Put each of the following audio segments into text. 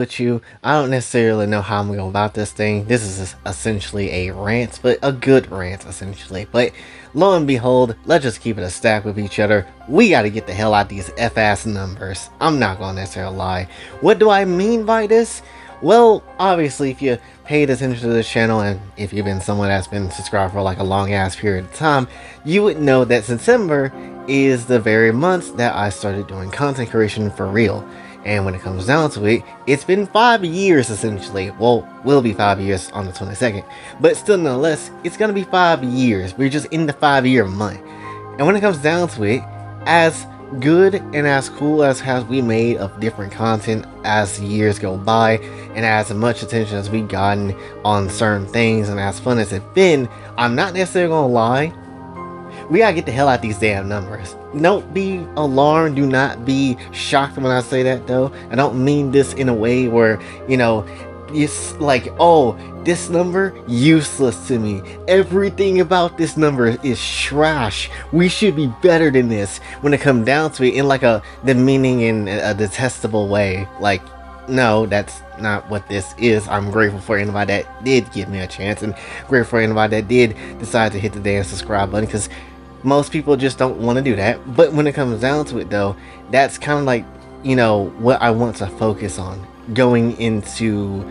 With you, I don't necessarily know how I'm going about this thing. This is essentially a rant, but a good rant essentially. But lo and behold, let's just keep it a stack with each other. We got to get the hell out these F-ass numbers. I'm not going to necessarily lie. What do I mean by this? Well, obviously, if you paid attention to this channel and if you've been someone that's been subscribed for like a long ass period of time, you would know that September is the very month that I started doing content creation for real. And when it comes down to it, it's been 5 years essentially. Well, will be 5 years on the 22nd. But still nonetheless, it's gonna be 5 years. We're just in the 5-year month. And when it comes down to it, as good and as cool as we made of different content as the years go by, and as much attention as we gotten on certain things and as fun as it's been, I'm not necessarily gonna lie, we gotta get the hell out these damn numbers. Don't be alarmed, do not be shocked when I say that though. I don't mean this in a way where, you know, it's like, oh, this number useless to me. Everything about this number is trash. We should be better than this when it comes down to it in like a demeaning and a detestable way. Like, no, that's not what this is. I'm grateful for anybody that did give me a chance, and grateful for anybody that did decide to hit the damn subscribe button, because most people just don't want to do that. But when it comes down to it though, that's kind of like, you know, what I want to focus on going into,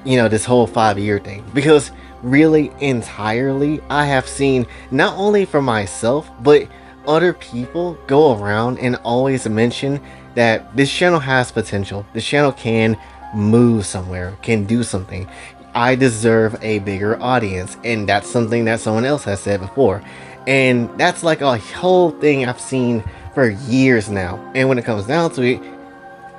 you know, this whole 5-year thing. Because really entirely, I have seen not only for myself, but other people go around and always mention that this channel has potential. This channel can move somewhere, can do something. I deserve a bigger audience. And that's something that someone else has said before. And that's like a whole thing I've seen for years now. And when it comes down to it,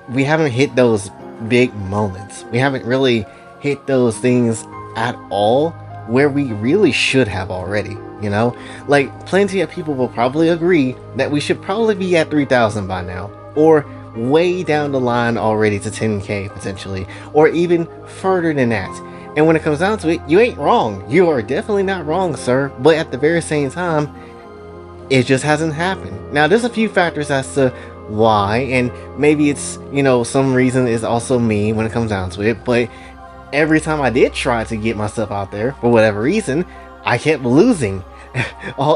we haven't hit those big moments. We haven't really hit those things at all where we really should have already, you know? Like, plenty of people will probably agree that we should probably be at 3,000 by now, or way down the line already to 10K potentially, or even further than that. And when it comes down to it, you ain't wrong. You are definitely not wrong, sir. But at the very same time, it just hasn't happened. Now, there's a few factors as to why, and maybe it's, you know, some reason is also me when it comes down to it. But every time I did try to get myself out there, for whatever reason, I kept losing.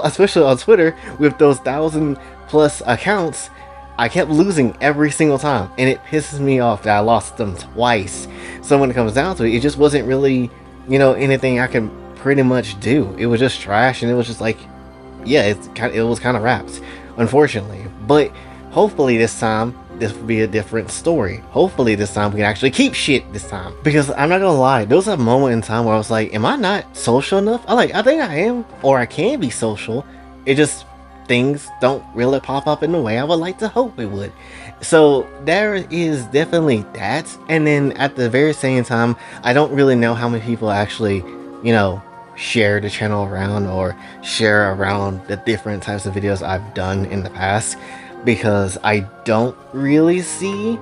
Especially on Twitter, with those 1,000+ accounts, I kept losing every single time, and it pisses me off that I lost them twice. So when it comes down to it, it just wasn't really, you know, anything I could pretty much do. It was just trash, and it was just like, yeah, it was kind of wrapped, unfortunately. But hopefully this time, this will be a different story. Hopefully this time we can actually keep shit this time. Because I'm not gonna lie, there was a moment in time where I was like, am I not social enough? I think I am, or I can be social. It just, things don't really pop up in the way I would like to hope it would. So there is definitely that. And then at the very same time, I don't really know how many people actually, you know, share the channel around or share around the different types of videos I've done in the past, because I don't really see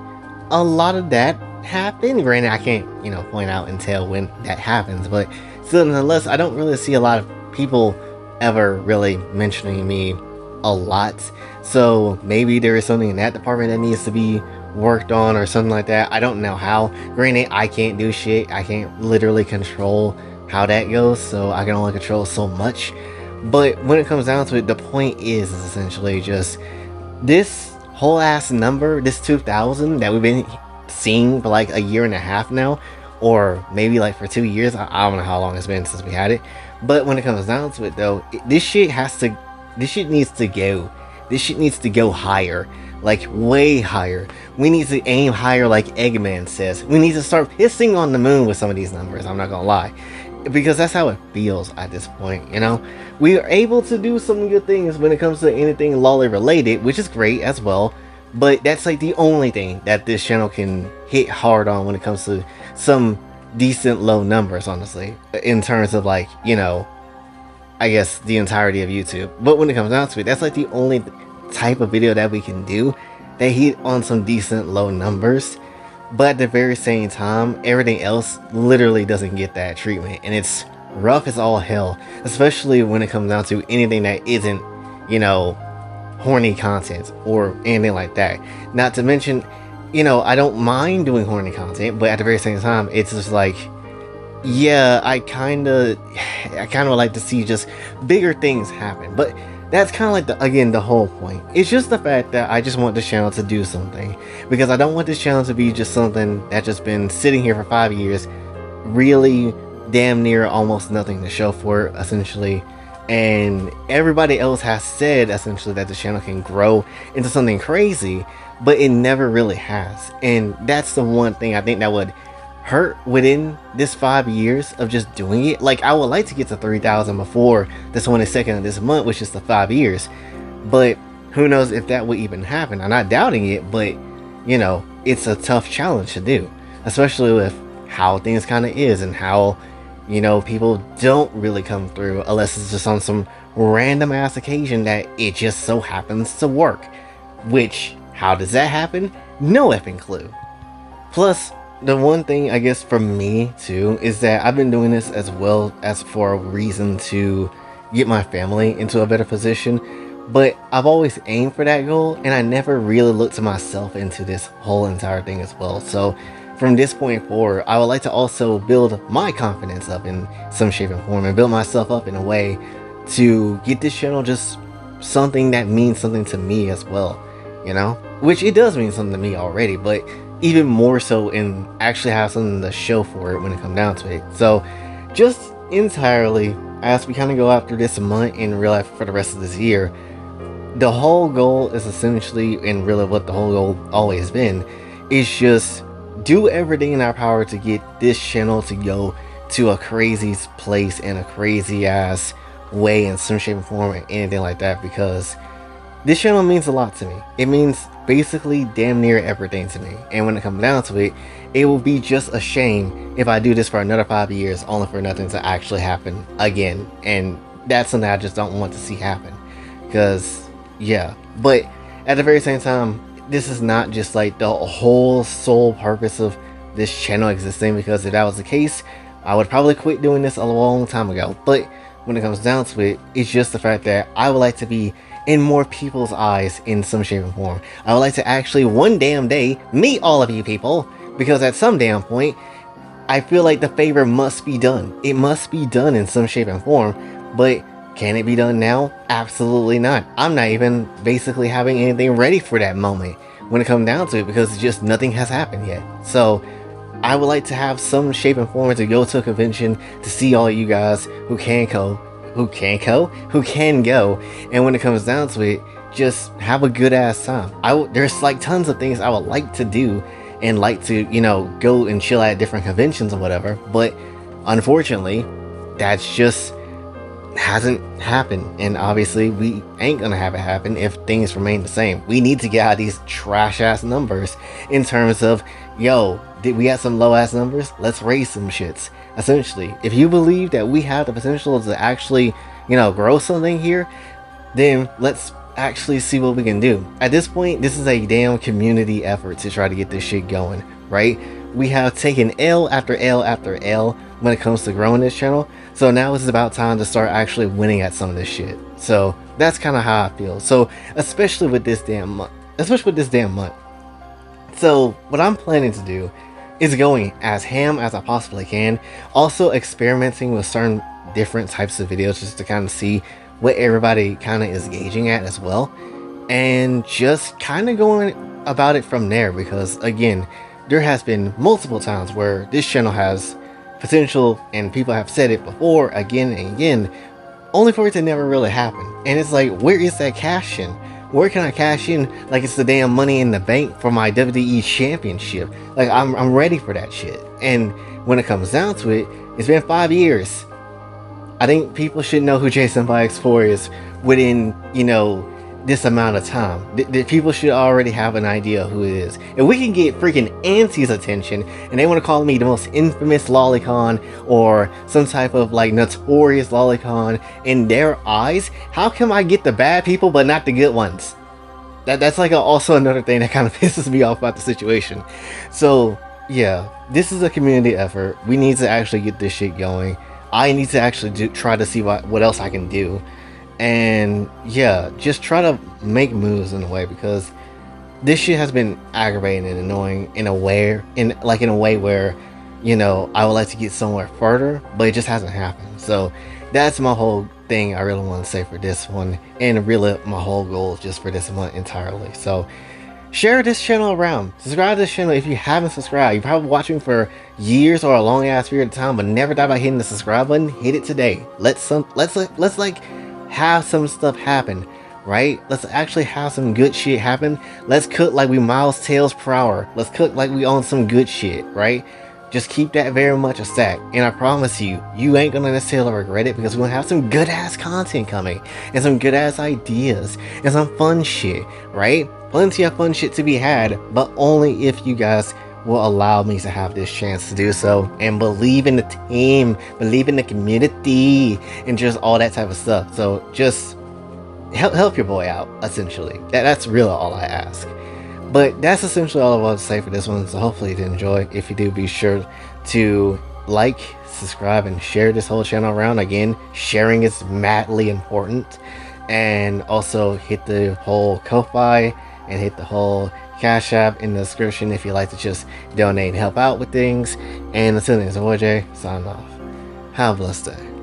a lot of that happen. Granted, I can't, you know, point out and tell when that happens, but still nonetheless, I don't really see a lot of people ever really mentioning me a lot. So maybe there is something in that department that needs to be worked on or something like that. I don't know how. Granted, I can't do shit. I can't literally control how that goes, so I can only control so much. But when it comes down to it, the point is essentially just this whole ass number, this 2,000 that we've been seeing for like a year and a half now, or maybe like for 2 years. I don't know how long it's been since we had it. But when it comes down to it though, this shit needs to go. This shit needs to go higher, like way higher. We need to aim higher, like Eggman says. We need to start pissing on the moon with some of these numbers, I'm not gonna lie. Because that's how it feels at this point, you know? We are able to do some good things when it comes to anything lolly related, which is great as well. But that's like the only thing that this channel can hit hard on when it comes to some decent low numbers, honestly. In terms of like, you know, I guess the entirety of YouTube. But when it comes down to it, that's like the only type of video that we can do that hit on some decent low numbers. But at the very same time, everything else literally doesn't get that treatment, and it's rough as all hell, especially when it comes down to anything that isn't, you know, horny content or anything like that. Not to mention, you know, I don't mind doing horny content, but at the very same time, it's just like, yeah, I kind of like to see just bigger things happen. But that's kind of like again, the whole point. It's just the fact that I just want this channel to do something, because I don't want this channel to be just something that's just been sitting here for 5 years, really damn near almost nothing to show for it, essentially. And everybody else has said essentially that the channel can grow into something crazy, but it never really has. And that's the one thing I think that would hurt within this 5 years of just doing it. Like, I would like to get to 3,000 before the 22nd of this month, which is the 5 years, but who knows if that would even happen. I'm not doubting it, but you know, it's a tough challenge to do, especially with how things kind of is, and how, you know, people don't really come through unless it's just on some random ass occasion that it just so happens to work. Which, how does that happen? No effing clue. Plus, the one thing I guess for me too is that I've been doing this as well as for a reason to get my family into a better position, but I've always aimed for that goal, and I never really looked to myself into this whole entire thing as well. So from this point forward, I would like to also build my confidence up in some shape and form, and build myself up in a way to get this channel just something that means something to me as well, you know, which it does mean something to me already, but even more so, and actually have something to show for it when it comes down to it. So just entirely as we kind of go after this month and real life for the rest of this year, the whole goal is essentially, and really what the whole goal always been, is just do everything in our power to get this channel to go to a crazy place in a crazy ass way in some shape or form or anything like that, because this channel means a lot to me. It means basically damn near everything to me, and when it comes down to it, it will be just a shame if I do this for another 5 years only for nothing to actually happen again. And that's something I just don't want to see happen, because yeah. But at the very same time, this is not just like the whole sole purpose of this channel existing, because if that was the case, I would probably quit doing this a long time ago. But when it comes down to it, it's just the fact that I would like to be in more people's eyes in some shape and form. I would like to actually one damn day meet all of you people, because at some damn point, I feel like the favor must be done. It must be done in some shape and form, but can it be done now? Absolutely not. I'm not even basically having anything ready for that moment when it comes down to it, because just nothing has happened yet. So I would like to have some shape and form to go to a convention to see all you guys who can go, and when it comes down to it, just have a good ass time. There's like tons of things I would like to do, and like to, you know, go and chill at different conventions or whatever, but unfortunately that's just hasn't happened, and obviously we ain't gonna have it happen if things remain the same. We need to get out of these trash ass numbers in terms of, yo, did we have some low ass numbers? Let's raise some shits. Essentially, if you believe that we have the potential to actually, you know, grow something here, then let's actually see what we can do. At this point, this is a damn community effort to try to get this shit going, right? We have taken L after L after L when it comes to growing this channel, so now it's about time to start actually winning at some of this shit. So that's kind of how I feel. So especially with this damn month. So what I'm planning to do is going as ham as I possibly can, also experimenting with certain different types of videos just to kind of see what everybody kind of is gauging at as well, and just kind of going about it from there, because again, there has been multiple times where this channel has potential and people have said it before again and again, only for it to never really happen. And it's like, where is that cash in? Where can I cash in like it's the damn money in the bank for my WWE championship? Like, I'm ready for that shit. And when it comes down to it, it's been 5 years. I think people should know who JSenpaiX4 is within, you know, this amount of time. The people should already have an idea who it is. If we can get freaking Auntie's attention and they want to call me the most infamous lolicon or some type of like notorious lolicon in their eyes, how come I get the bad people but not the good ones? That's like also another thing that kind of pisses me off about the situation. So yeah, this is a community effort. We need to actually get this shit going. I need to actually try to see what else I can do. And yeah, just try to make moves in a way, because this shit has been aggravating and annoying in a way, where, you know, I would like to get somewhere further, but it just hasn't happened. So that's my whole thing I really want to say for this one, and really my whole goal just for this month entirely. So share this channel around. Subscribe to this channel if you haven't subscribed. You're probably watching for years or a long ass period of time, but never thought about hitting the subscribe button. Hit it today. Let's like have some stuff happen, right? Let's actually have some good shit happen. Let's cook like we Miles Tails per hour. Let's cook like we own some good shit, right? Just keep that very much a stack, and I promise you, you ain't gonna necessarily regret it, because we're gonna have some good ass content coming, and some good ass ideas, and some fun shit, right? Plenty of fun shit to be had, but only if you guys will allow me to have this chance to do so, and believe in the team, believe in the community, and just all that type of stuff. So just help your boy out, essentially. That's really all I ask. But that's essentially all I want to say for this one, so hopefully you did enjoy. If you do, be sure to like, subscribe, and share this whole channel around. Again, sharing is madly important. And also hit the whole Kofi and hit the whole Cash App in the description if you'd like to just donate and help out with things. And until then, it's OJ, signing off. Have a blessed day.